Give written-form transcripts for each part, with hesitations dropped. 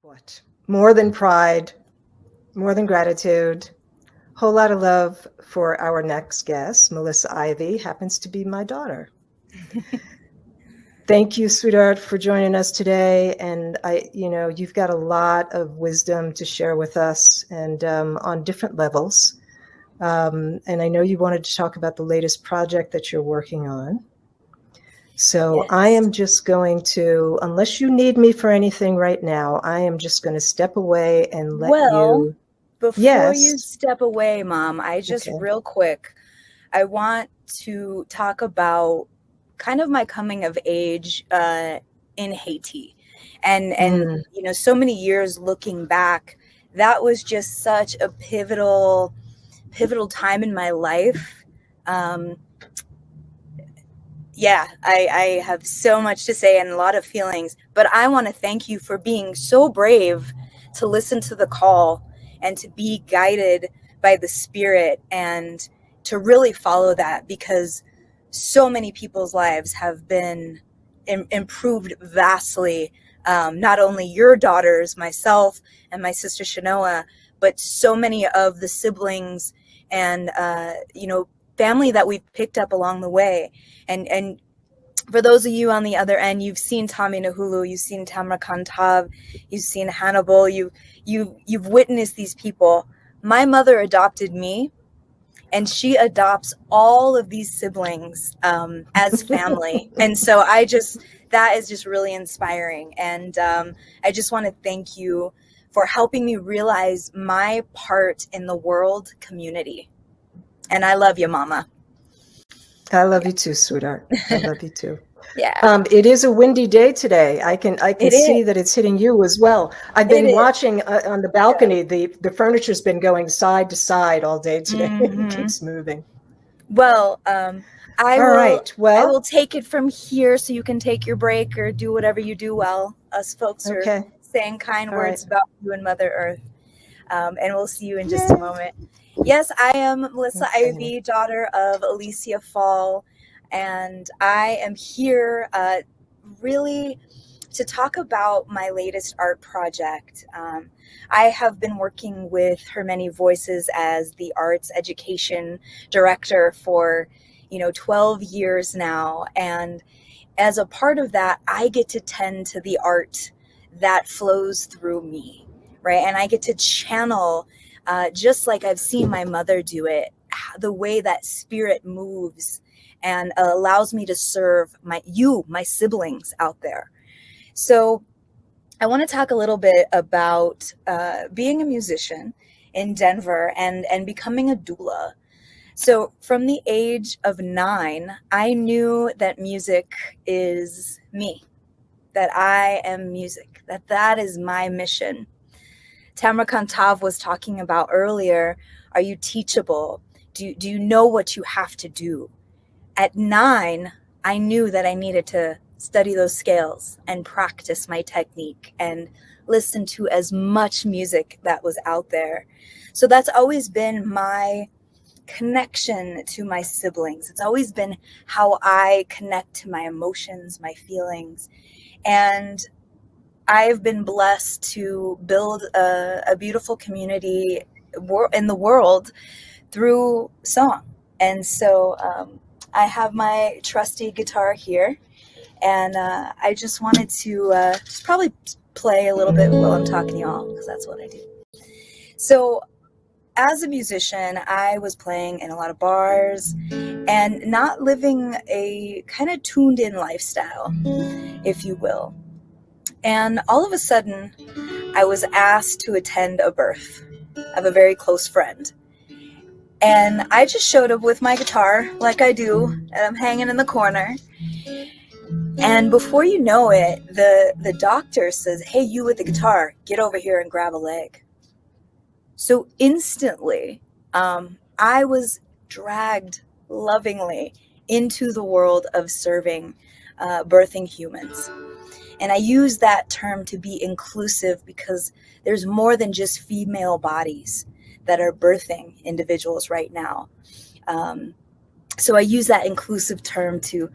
What? More than pride, more than gratitude, whole lot of love for our next guest. Melissa Ivey happens to be my daughter. Thank you, sweetheart, for joining us today. And you've got a lot of wisdom to share with us, and on different levels. And I know you wanted to talk about the latest project that you're working on. So Yes. I am just going to, unless you need me for anything right now, I am just going to step away and let you. Before you step away, Mom, Okay. real quick, I want to talk about kind of my coming of age in Haiti. And so many years looking back, that was just such a pivotal time in my life. I have so much to say and a lot of feelings, but I want to thank you for being so brave to listen to the call and to be guided by the Spirit and to really follow that, because so many people's lives have been improved vastly. Not only your daughters, myself and my sister Shanoa, but so many of the siblings and family that we've picked up along the way. And for those of you on the other end, you've seen Tommy Nahulu, you've seen Tamra Kantav, you've seen Hannibal, you've witnessed these people. My mother adopted me, and she adopts all of these siblings as family. And so that is just really inspiring. And I just want to thank you for helping me realize my part in the world community. And I love you, Mama. I love you too, sweetheart. I love you too. Yeah. It is a windy day today. I can see that it's hitting you as well. I've been watching on the balcony. The furniture's been going side to side all day today. It keeps moving. Well, I will will take it from here so you can take your break or do whatever you do well. Us folks are saying kind words about you and Mother Earth. And we'll see you in just a moment. Yes, I am Melissa Ivey, daughter of Alicia Fall, and I am here really to talk about my latest art project. I have been working with Her Many Voices as the arts education director for 12 years now, and as a part of that, I get to tend to the art that flows through me, right? And I get to channel, just like I've seen my mother do it, the way that spirit moves and allows me to serve my siblings out there. So I want to talk a little bit about being a musician in Denver and becoming a doula. So from the age of 9, I knew that music is me, that I am music, that is my mission. Tamra Kantav was talking about earlier, are you teachable? Do you know what you have to do? At 9, I knew that I needed to study those scales and practice my technique and listen to as much music that was out there. So that's always been my connection to my siblings. It's always been how I connect to my emotions, my feelings. And I've been blessed to build a beautiful community in the world through song. And so I have my trusty guitar here, and I just wanted to probably play a little bit while I'm talking to y'all, because that's what I do. So as a musician, I was playing in a lot of bars and not living a kind of tuned in lifestyle, if you will. And all of a sudden, I was asked to attend a birth of a very close friend. And I just showed up with my guitar, like I do, and I'm hanging in the corner. And before you know it, the doctor says, hey, you with the guitar, get over here and grab a leg. So instantly, I was dragged lovingly into the world of serving birthing humans. And I use that term to be inclusive because there's more than just female bodies that are birthing individuals right now. So I use that inclusive term to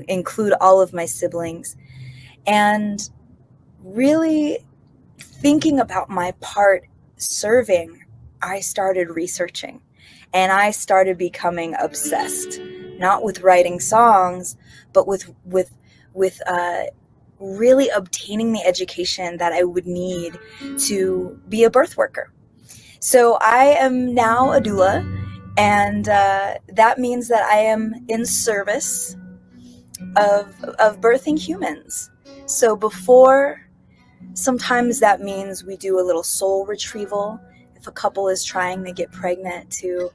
include all of my siblings. And really, thinking about my part serving, I started researching and I started becoming obsessed, not with writing songs, but with really obtaining the education that I would need to be a birth worker. So I am now a doula, and that means that I am in service of birthing humans. So before, sometimes that means we do a little soul retrieval. If a couple is trying to get pregnant, to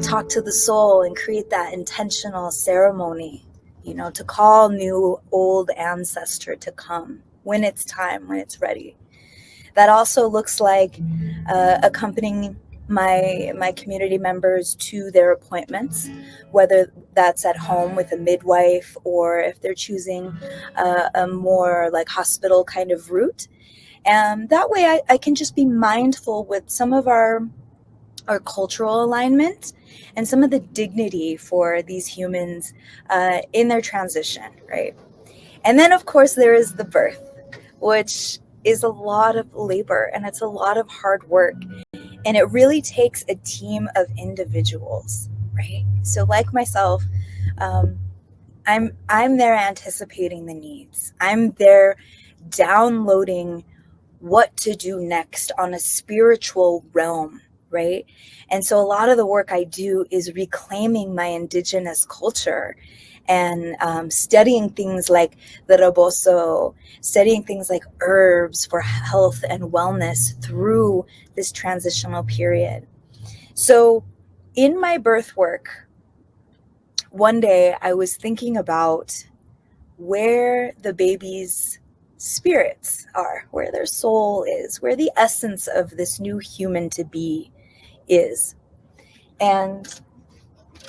talk to the soul and create that intentional ceremony, to call new old ancestor to come when it's time, when it's ready. That also looks like accompanying my community members to their appointments, whether that's at home with a midwife or if they're choosing a more like hospital kind of route. And that way I can just be mindful with some of our cultural alignment and some of the dignity for these humans in their transition, right? And then, of course, there is the birth, which is a lot of labor and it's a lot of hard work. And it really takes a team of individuals, right? So like myself, I'm there anticipating the needs. I'm there downloading what to do next on a spiritual realm, right? And so a lot of the work I do is reclaiming my indigenous culture and studying things like the rebozo, studying things like herbs for health and wellness through this transitional period. So in my birth work, one day I was thinking about where the baby's spirits are, where their soul is, where the essence of this new human to be is. And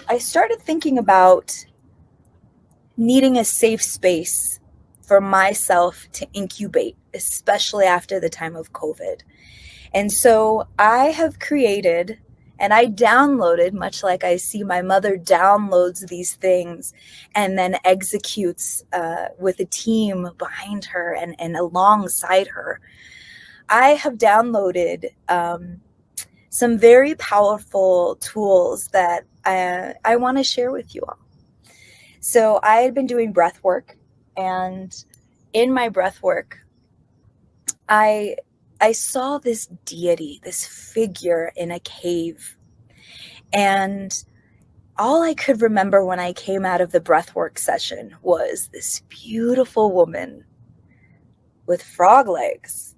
I started thinking about needing a safe space for myself to incubate, especially after the time of COVID. And so I have created and I downloaded, much like I see my mother downloads these things and then executes with a team behind her and alongside her. I have downloaded some very powerful tools that I want to share with you all. So I had been doing breath work, and in my breath work, I saw this deity, this figure in a cave. And all I could remember when I came out of the breathwork session was this beautiful woman with frog legs.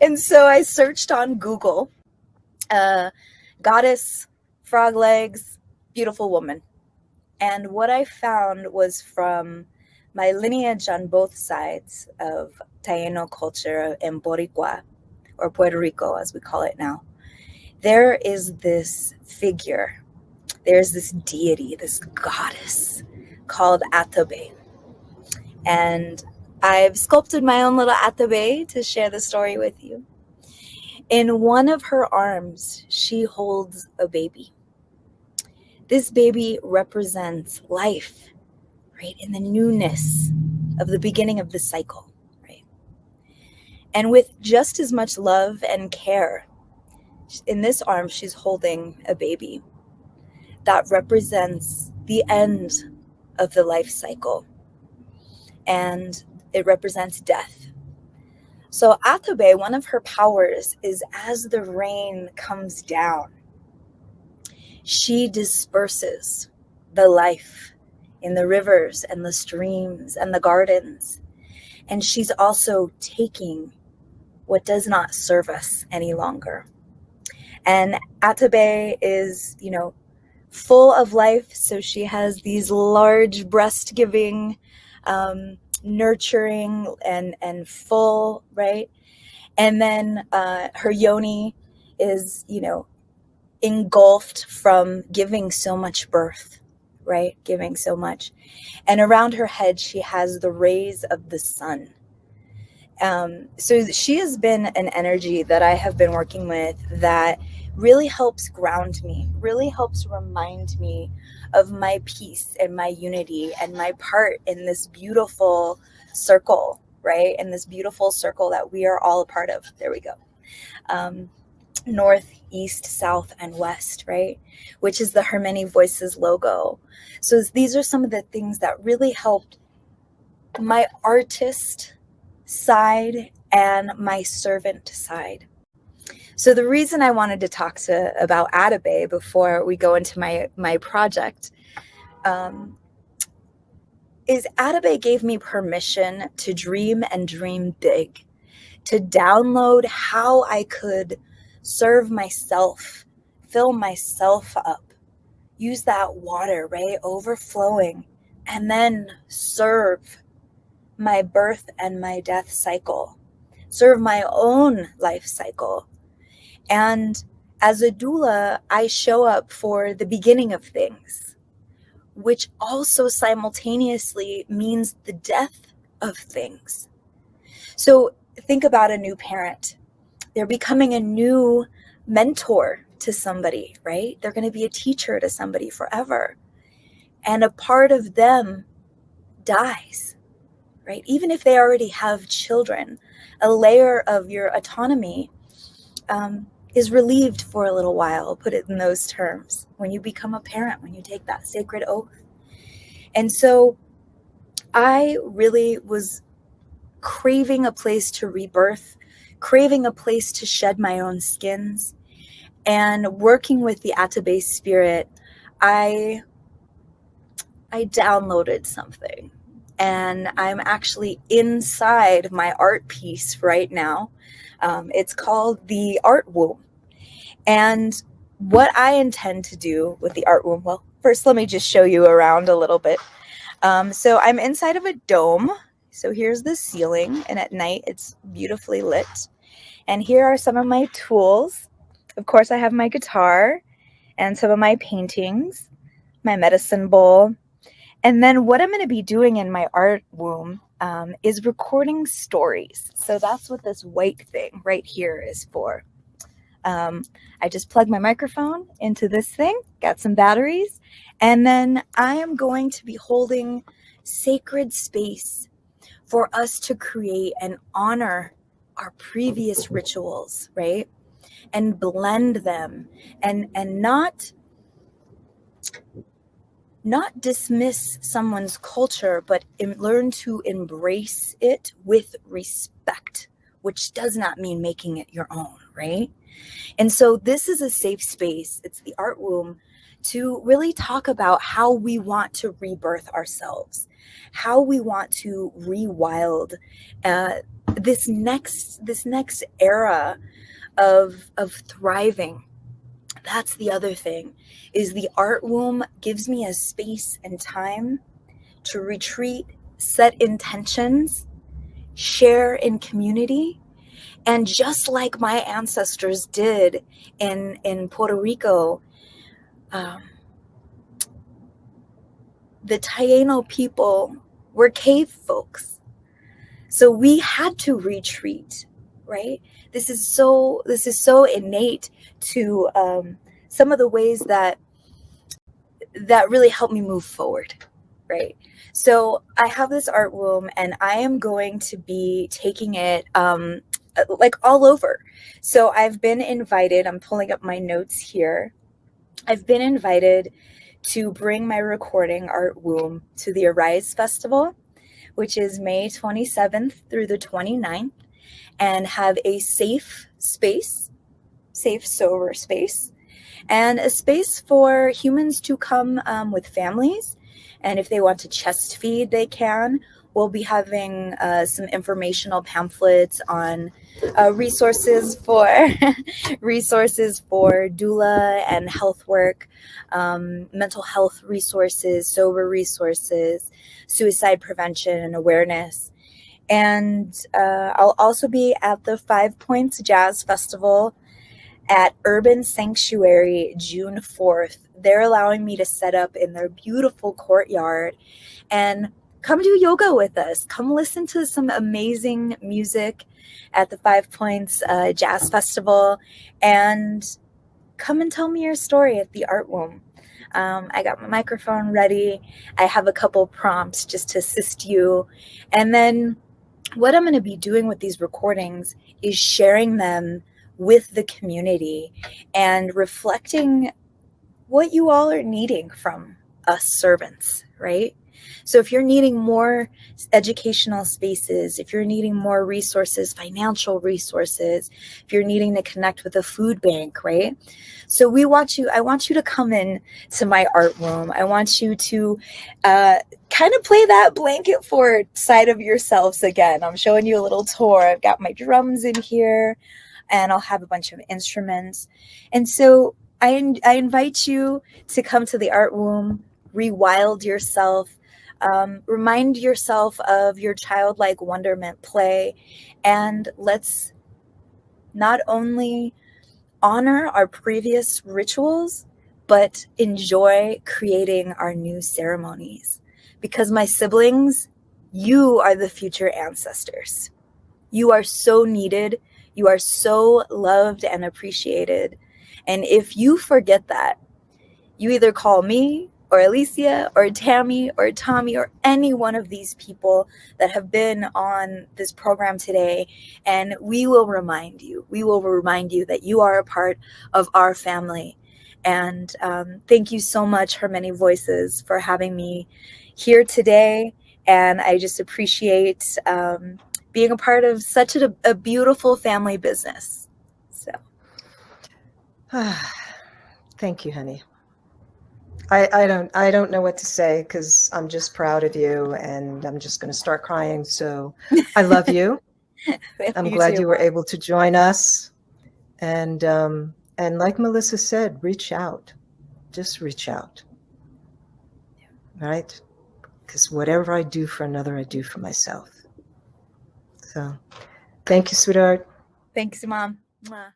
And so I searched on Google, goddess, frog legs, beautiful woman. And what I found was from my lineage on both sides of Taino culture in Boricua, or Puerto Rico as we call it now, there is this figure, there's this deity, this goddess called Atabe. And I've sculpted my own little Atabe to share the story with you. In one of her arms, she holds a baby. This baby represents life, right? In the newness of the beginning of the cycle, right? And with just as much love and care, in this arm, she's holding a baby that represents the end of the life cycle. And it represents death. So Atabe, one of her powers is as the rain comes down, she disperses the life in the rivers and the streams and the gardens. And she's also taking what does not serve us any longer. And Atabe is, full of life. So she has these large breast-giving, nurturing and full, right? And then her yoni is, engulfed from giving so much birth, right? Giving so much. And around her head, she has the rays of the sun. So she has been an energy that I have been working with that really helps ground me, really helps remind me of my peace and my unity and my part in this beautiful circle right? In this beautiful circle that we are all a part of. There we go. North, east, south, and west, right? Which is the Her Many Voices logo. So these are some of the things that really helped my artist side and my servant side. So the reason I wanted to talk about Ivey before we go into my project is Ivey gave me permission to dream and dream big, to download how I could serve myself, fill myself up, use that water, right, overflowing, and then serve my birth and my death cycle, serve my own life cycle. And as a doula, I show up for the beginning of things, which also simultaneously means the death of things. So think about a new parent. They're becoming a new mentor to somebody, right? They're going to be a teacher to somebody forever. And a part of them dies, right? Even if they already have children, a layer of your autonomy is relieved for a little while. I'll put it in those terms. When you become a parent, when you take that sacred oath. And so I really was craving a place to rebirth, craving a place to shed my own skins. And working with the Ivey spirit, I downloaded something. And I'm actually inside my art piece right now. It's called the Art Womb. And what I intend to do with the Art Womb, well, first let me just show you around a little bit. So I'm inside of a dome. So here's the ceiling, and at night it's beautifully lit. And here are some of my tools. Of course, I have my guitar and some of my paintings, my medicine bowl. And then what I'm going to be doing in my art womb is recording stories. So that's what this white thing right here is for. I just plugged my microphone into this thing, got some batteries, and then I am going to be holding sacred space for us to create and honor our previous rituals, right? And blend them and not dismiss someone's culture, but learn to embrace it with respect, which does not mean making it your own, right? And so this is a safe space. It's the Art Womb to really talk about how we want to rebirth ourselves, how we want to rewild this next era of thriving. That's the other thing, is the Art Womb gives me a space and time to retreat, set intentions, share in community. And just like my ancestors did in Puerto Rico, the Taino people were cave folks. So we had to retreat, right? This is so innate to some of the ways that really helped me move forward, right? So I have this art womb, and I am going to be taking it like all over. So I've been invited, I'm pulling up my notes here. I've been invited to bring my recording Art Womb to the Arise Festival, which is May 27th through the 29th, and have a safe space, safe, sober space, and a space for humans to come with families. And if they want to chest feed, they can. We'll be having some informational pamphlets on resources for doula and health work, mental health resources, sober resources, suicide prevention and awareness. And I'll also be at the 5 Points Jazz Festival at Urban Sanctuary June 4th. They're allowing me to set up in their beautiful courtyard and come do yoga with us. Come listen to some amazing music at the 5 Points Jazz Festival, and come and tell me your story at the Art Womb. I got my microphone ready. I have a couple prompts just to assist you. And then what I'm going to be doing with these recordings is sharing them with the community and reflecting what you all are needing from us servants, right? So if you're needing more educational spaces, if you're needing more resources, financial resources, if you're needing to connect with a food bank, right? So I want you to come in to my art room. I want you to kind of play that blanket fort side of yourselves again. I'm showing you a little tour. I've got my drums in here, and I'll have a bunch of instruments. And so I invite you to come to the art room, rewild yourself, remind yourself of your childlike wonderment play, and let's not only honor our previous rituals, but enjoy creating our new ceremonies. Because my siblings, you are the future ancestors. You are so needed. You are so loved and appreciated. And if you forget that, you either call me or Alicia or Tammy or Tommy or any one of these people that have been on this program today, and we will remind you. We will remind you that you are a part of our family. And thank you so much, Her Many Voices, for having me here today. And I just appreciate being a part of such a beautiful family business. So, thank you, honey. I don't know what to say, because I'm just proud of you, and I'm just going to start crying. So I love you. I'm glad you were able to join us. And like Melissa said, reach out. Just reach out. Right? Because whatever I do for another, I do for myself. So thank you, sweetheart. Thanks, Mom. Mwah.